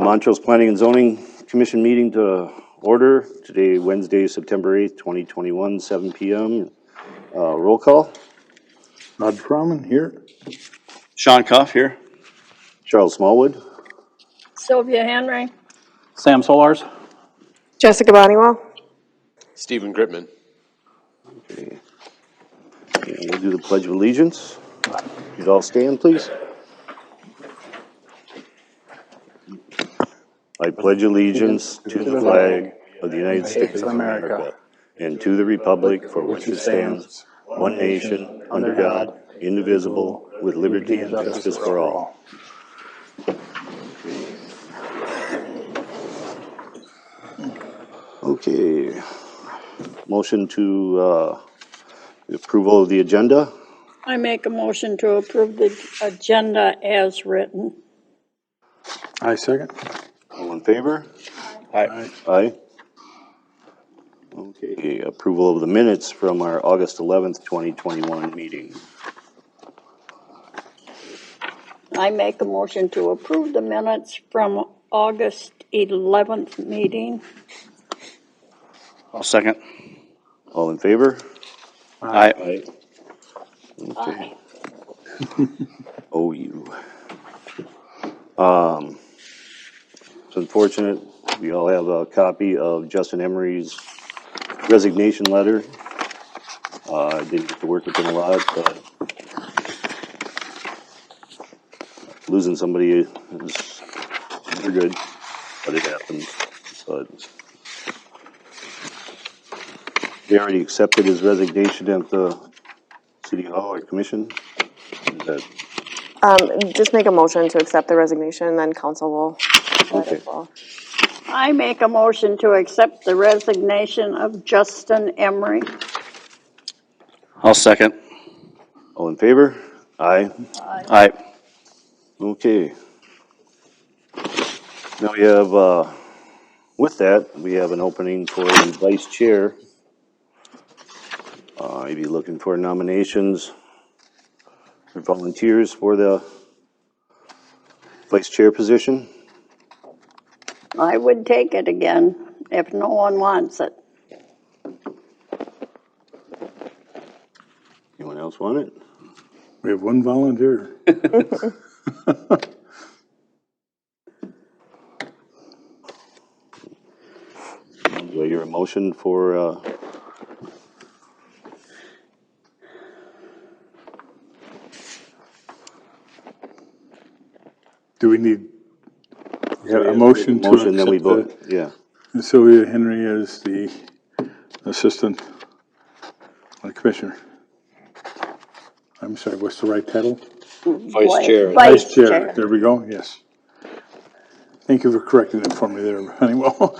Montrose Planning and Zoning Commission meeting to order today, Wednesday, September 8th, 2021, 7 p.m. Roll call. Rod Froman here. Sean Cuff here. Charles Smallwood. Sylvia Henry. Sam Solars. Jessica Bonniwell. Stephen Gritman. Okay. And we'll do the Pledge of Allegiance. You'd all stand, please. I pledge allegiance to the flag of the United States of America and to the republic for which it stands, one nation, under God, indivisible, with liberty and justice for all. Okay. Motion to approval of the agenda. I make a motion to approve the agenda as written. I second. All in favor? Aye. Aye. Okay, approval of the minutes from our August 11th, 2021 meeting. I make a motion to approve the minutes from August 11th meeting. I'll second. All in favor? Aye. Aye. Okay. Aye. Oh, you. It's unfortunate, we all have a copy of Justin Emery's resignation letter. I didn't get to work with him a lot, but losing somebody is never good, but it happens. But they already accepted his resignation at the City Hall or Commission. Is that Just make a motion to accept the resignation, then council will let okay? it fall. I make a motion to accept the resignation of Justin Emery. I'll second. All in favor? Aye. Aye. Okay. Now we have, with that, we have an opening for the vice chair. I'd be looking for nominations for volunteers for the vice chair position. I would take it again if no one wants it. Anyone else want it? We have one volunteer. Do I hear a motion for, Do we need a motion to motion, then we accept vote, yeah. Sylvia Henry as the assistant commissioner? I'm sorry, what's the right title? Vice Chair. Vice Chair. There we go, yes. Thank you for correcting it for me there, Honeywell.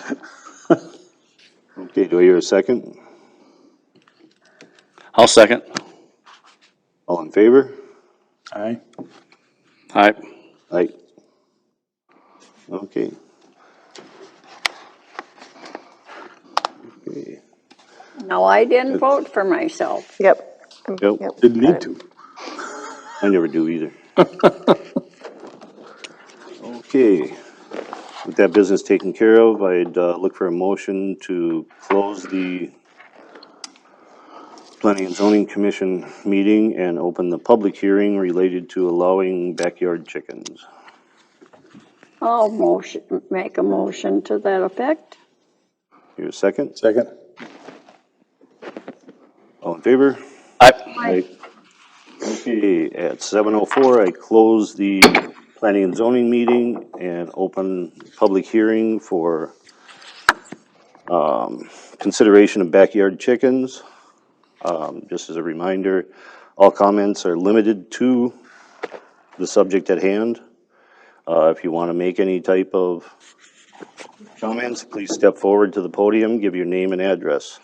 Okay, do I hear a second? I'll second. All in favor? Aye. Aye. Aye. Okay. Okay. No, I didn't vote for myself. Yep. Yep. Didn't need to. I never do either. Okay. With that business taken care of, I'd look for a motion to close the Planning and Zoning Commission meeting and open the public hearing related to allowing backyard chickens. I'll make a motion to that effect. Here a second. Second. All in favor? Aye. Aye. Okay, at 7:04, I close the Planning and Zoning meeting and open public hearing for consideration of backyard chickens. Just as a reminder, all comments are limited to the subject at hand. If you want to make any type of comments, please step forward to the podium, give your name and address.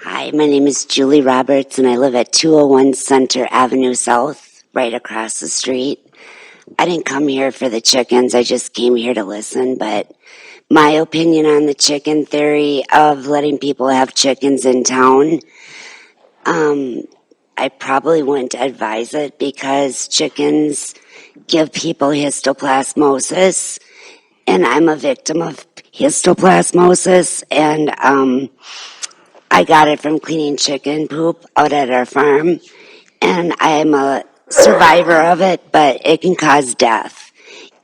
Hi, my name is Julie Roberts, and I live at 201 Center Avenue South, right across the street. I didn't come here for the chickens, I just came here to listen, but my opinion on the chicken theory of letting people have chickens in town, I probably wouldn't advise it because chickens give people histoplasmosis, and I'm a victim of histoplasmosis, and I got it from cleaning chicken poop out at our farm, and I am a survivor of it, but it can cause death.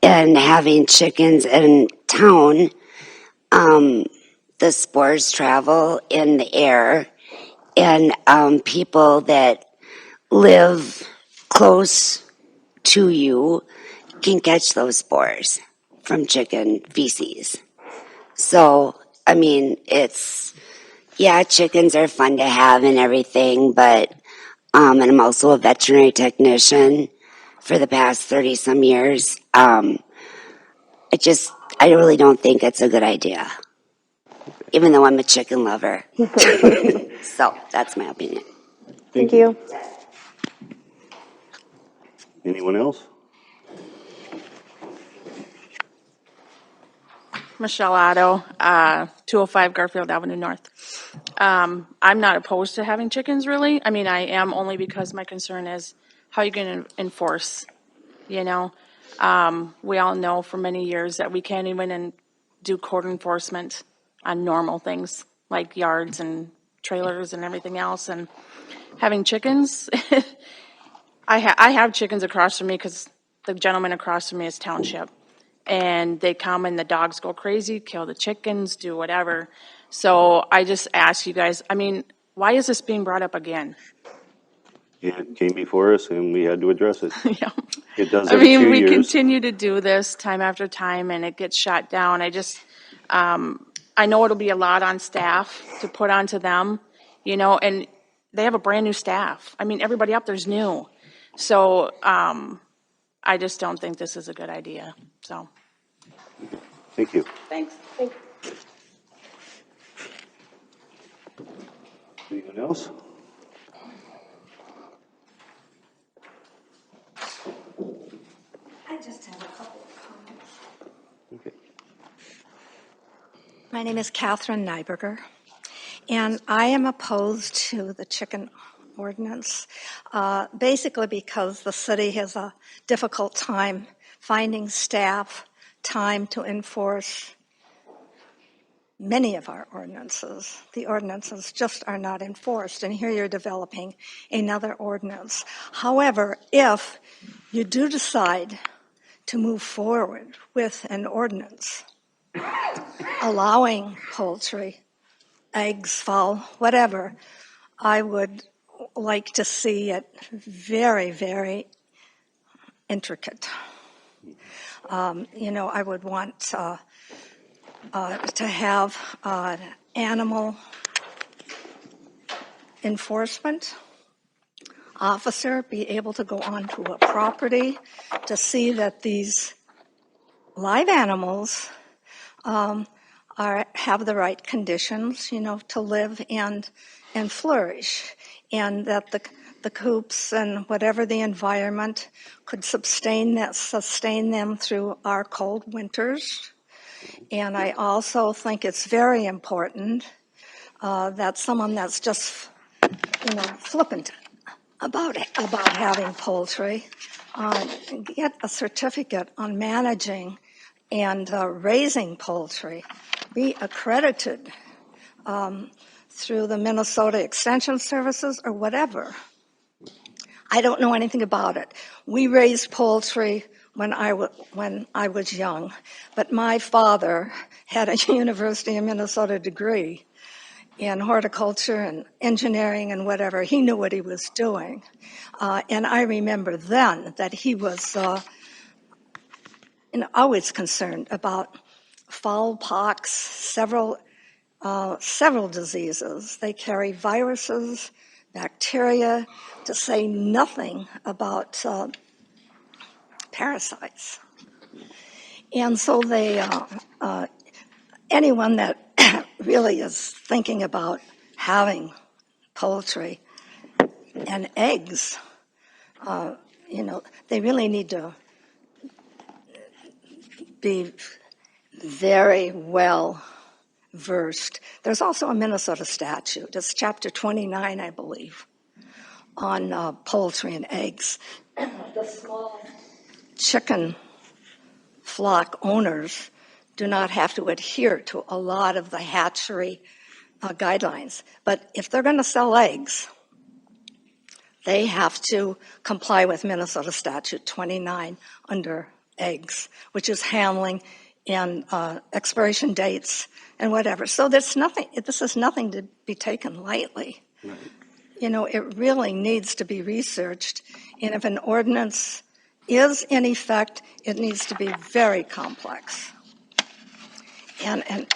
And having chickens in town, the spores travel in the air, and people that live close to you can catch those spores from chicken feces. So, I mean, yeah, chickens are fun to have and everything, but, and I'm also a veterinary technician for the past 30 some years. I really don't think it's a good idea, even though I'm a chicken lover. So, that's my opinion. Thank you. Anyone else? Michelle Otto, 205 Garfield Avenue North. I'm not opposed to having chickens, really. I mean, I am only because my concern is how you're going to enforce, you know? We all know for many years that we can't even do code enforcement on normal things like yards and trailers and everything else. And having chickens, I have chickens across from me because the gentleman across from me is township. And they come and the dogs go crazy, kill the chickens, do whatever. So I just ask you guys, I mean, why is this being brought up again? It came before us and we had to address it. Yeah. It does I every mean, few we years. continue to do this time after time and it gets shot down. I know it'll be a lot on staff to put onto them, you know, and they have a brand new staff. I mean, everybody up there's new. So, I just don't think this is a good idea, so. Thank you. Thanks. Anyone else? I just have a couple of comments. Okay. My name is Catherine Nyberger, and I am opposed to the chicken ordinance, basically because the city has a difficult time finding staff, time to enforce many of our ordinances. The ordinances just are not enforced, and here you're developing another ordinance. However, if you do decide to move forward with an ordinance allowing poultry, eggs, fowl, whatever, I would like to see it very, very intricate. I would want to have animal enforcement officer be able to go onto a property to see that these live animals have the right conditions, to live and flourish, and that the coops and whatever the environment could sustain them through our cold winters. And I also think it's very important that someone that's just, flippant about having poultry get a certificate on managing and raising poultry, be accredited through the Minnesota Extension Services or whatever. I don't know anything about it. We raised poultry when I was young, but my father had a University of Minnesota degree in horticulture and engineering and whatever. He knew what he was doing. And I remember then that he was always concerned about fowl pox, several diseases. They carry viruses, bacteria, to say nothing about parasites. And so anyone that really is thinking about having poultry and eggs, they really need to be very well versed. There's also a Minnesota statute. It's chapter 29, I believe, on poultry and eggs. The small chicken flock owners do not have to adhere to a lot of the hatchery guidelines. But if they're going to sell eggs, they have to comply with Minnesota Statute 29 under eggs, which is handling and expiration dates and whatever. So this is nothing to be taken lightly. Right. You know, it really needs to be researched. And if an ordinance is in effect, it needs to be very complex. And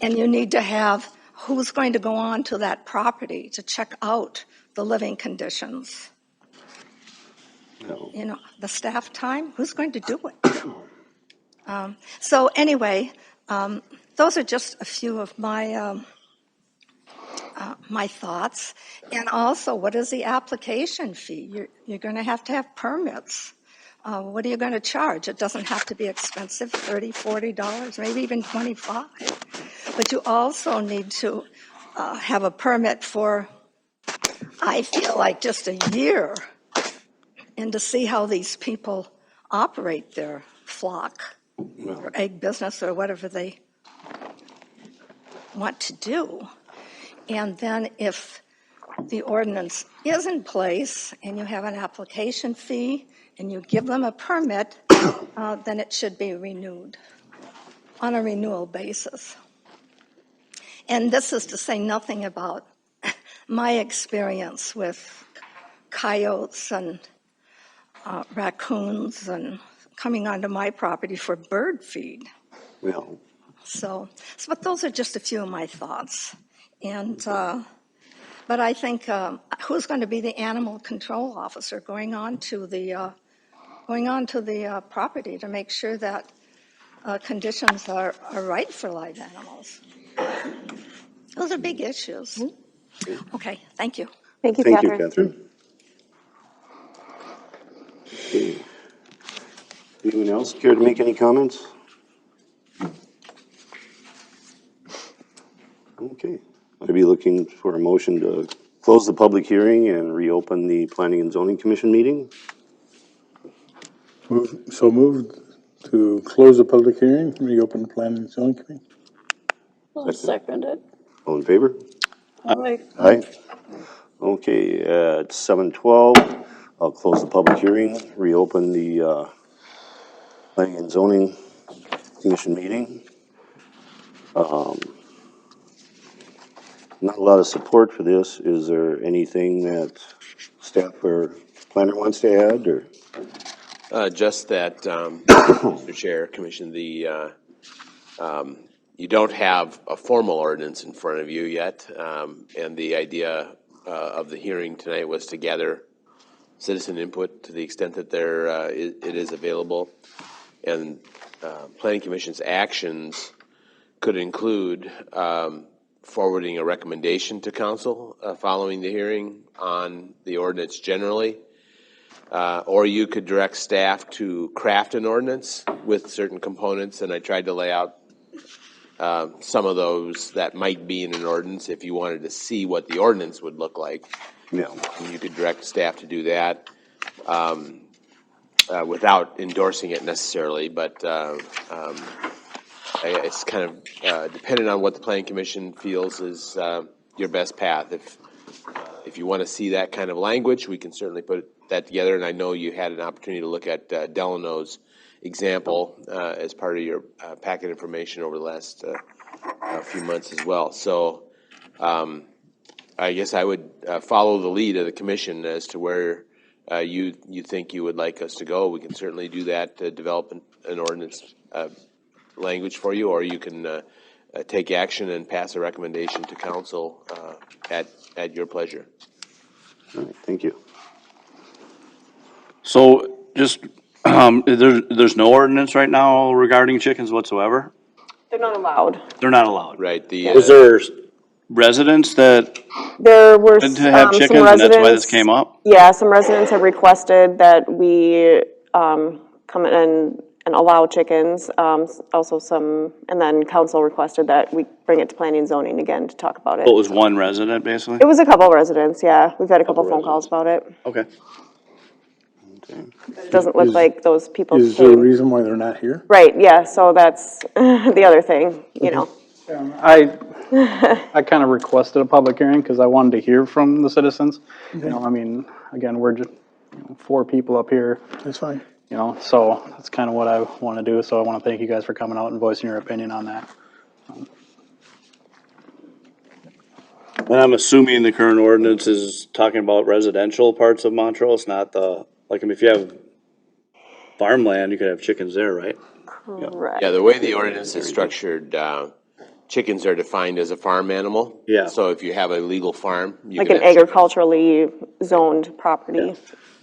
you need to have who's going to go on to that property to check out the living conditions. No. You know, the staff time, who's going to do it? So anyway, those are just a few of my my thoughts. And also, what is the application fee? You're going to have permits. What are you going to charge? It doesn't have to be expensive, $30, $40, maybe even $25. But you also need to have a permit for, I feel like, just a year, and to see how these people operate their flock or egg business or whatever they want to do. And then if the ordinance is in place and you have an application fee and you give them a permit, then it should be renewed on a renewal basis. And this is to say nothing about my experience with coyotes and raccoons and coming onto my property for bird feed. Well, So, but those are just a few of my thoughts. And, but I think who's going to be the animal control officer going on to the property to make sure that conditions are right for live animals? Those are big issues. Okay, thank you. Thank you, thank you, Catherine. Catherine. Okay. Anyone else care to make any comments? Okay. I'd be looking for a motion to close the public hearing and reopen the Planning and Zoning Commission meeting. So moved to close the public hearing, reopen the planning and zoning committee. I'll second it. All in favor? Aye. Aye. Okay, at 7:12, I'll close the public hearing, reopen the Planning and Zoning Commission meeting. Not a lot of support for this. Is there anything that staff or planner wants to add, or? Just that, Mr. Chair, Commission, you don't have a formal ordinance in front of you yet, and the idea of the hearing tonight was to gather citizen input to the extent that it is available. And Planning Commission's actions could include forwarding a recommendation to council following the hearing on the ordinance generally, or you could direct staff to craft an ordinance with certain components, and I tried to lay out some of those that might be in an ordinance if you wanted to see what the ordinance would look like. Yeah. And you could direct staff to do that without endorsing it necessarily, but it's kind of dependent on what the Planning Commission feels is your best path. If you want to see that kind of language, we can certainly put that together. And I know you had an opportunity to look at Delano's example as part of your packet information over the last few months as well. So I guess I would follow the lead of the commission as to where you think you would like us to go. We can certainly do that to develop an ordinance language for you, or you can take action and pass a recommendation to council at your pleasure. All right, thank you. So just, there's no ordinance right now regarding chickens whatsoever? They're not allowed. They're not allowed. Right. Was there residents that There were wanted to have some chickens and that's why this residents. came up? Yeah, some residents have requested that we come and and allow chickens, also some, and then council requested that we bring it to planning and zoning again to talk about it. It was one resident, basically? It was a couple residents, yeah. We've had a couple phone calls about it. Okay. It doesn't look like those people Is there a came. reason why they're not here? Right, yeah, so that's the other thing, you know. I kind of requested a public hearing because I wanted to hear from the citizens. You know, I mean, again, we're just 4 people up here, That's fine. you know, so that's kind of what I want to do. So I want to thank you guys for coming out and voicing your opinion on that. And I'm assuming the current ordinance is talking about residential parts of Montrose, not the, like, I mean, if you have farmland, you could have chickens there, right? Correct. Yeah, the way the ordinance is structured, chickens are defined as a farm animal. Yeah. So if you have a legal farm, you Like can an have chickens. agriculturally zoned property.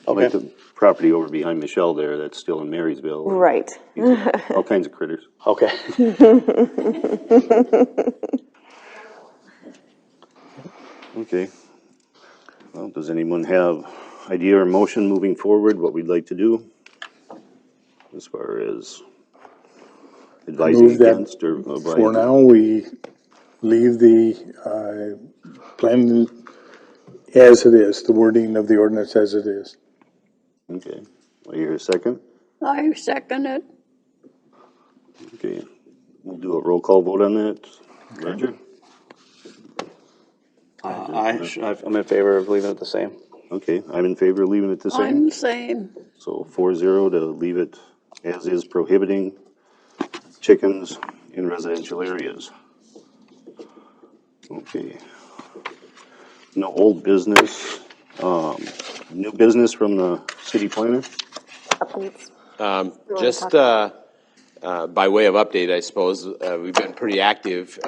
Like the property over behind Michelle there, that's still in Marysville. Right. All kinds of critters. Okay. Okay. Well, does anyone have idea or motion moving forward, what we'd like to do? As far as advising Move that against or For advising? now, we leave the plan as it is, the wording of the ordinance as it is. Okay. I hear a second. I second it. Okay. We'll do a roll call vote on that. Roger? I'm in favor of leaving it the same. Okay, I'm in favor of leaving it the same. I'm the same. So 4-0 to leave it as is, prohibiting chickens in residential areas. Okay. No old business, new business from the city planner? Just by way of update, I suppose, we've been pretty active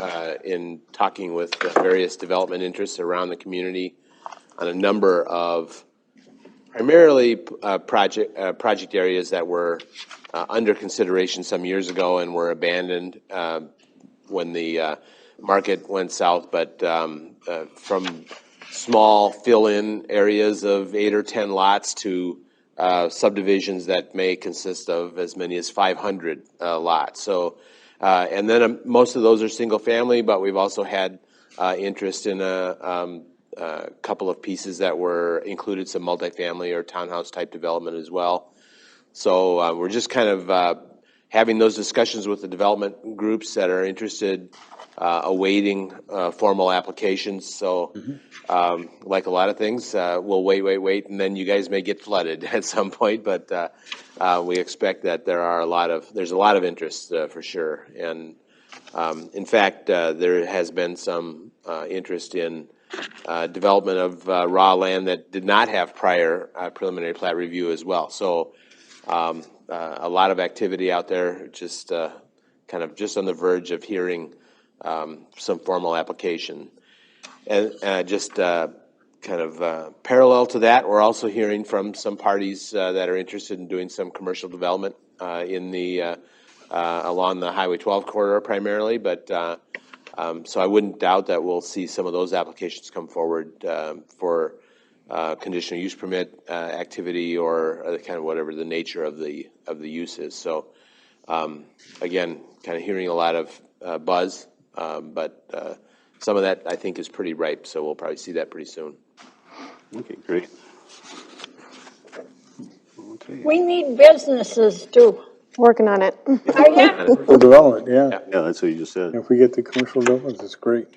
in talking with various development interests around the community on a number of primarily project areas that were under consideration some years ago and were abandoned when the market went south, but from small fill-in areas of 8 or 10 lots to subdivisions that may consist of as many as 500 lots. So, and then most of those are single family, but we've also had interest in a couple of pieces that were included some multifamily or townhouse type development as well. So we're just kind of having those discussions with the development groups that are interested, awaiting formal applications. So like a lot of things, we'll wait, and then you guys may get flooded at some point. But we expect that there's a lot of interest for sure. And in fact, there has been some interest in development of raw land that did not have prior preliminary plat review as well. So a lot of activity out there, just kind of just on the verge of hearing some formal application. And just kind of parallel to that, we're also hearing from some parties that are interested in doing some commercial development in the along the Highway 12 corridor primarily, but so I wouldn't doubt that we'll see some of those applications come forward for conditional use permit activity or kind of whatever the nature of the use is. So again, kind of hearing a lot of buzz, but some of that I think is pretty ripe, so we'll probably see that pretty soon. Okay, great. Okay. We need businesses too. Working on it. Are ya? For development, yeah. Yeah, that's what you just said. If we get the commercial development, that's great.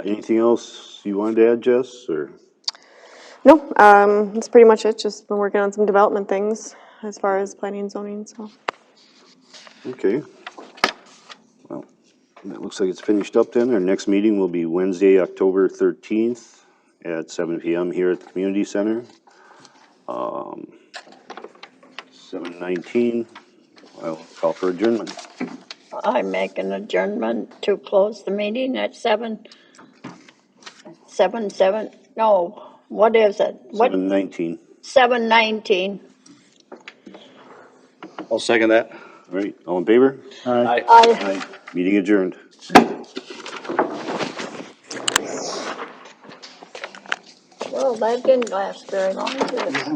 Anything else you wanted to add, Jess, or? No, that's pretty much it. Just been working on some development things as far as planning and zoning, so. Okay. Well, that looks like it's finished up then. Our next meeting will be Wednesday, October 13th at 7 p.m. here at the Community Center. 7:19, I'll call for adjournment. I make an adjournment to close the meeting at 7, no, what is it? What, 7:19. 7:19. I'll second that. All right, all in favor? Aye. I, Meeting adjourned. well, that didn't last very long, did it?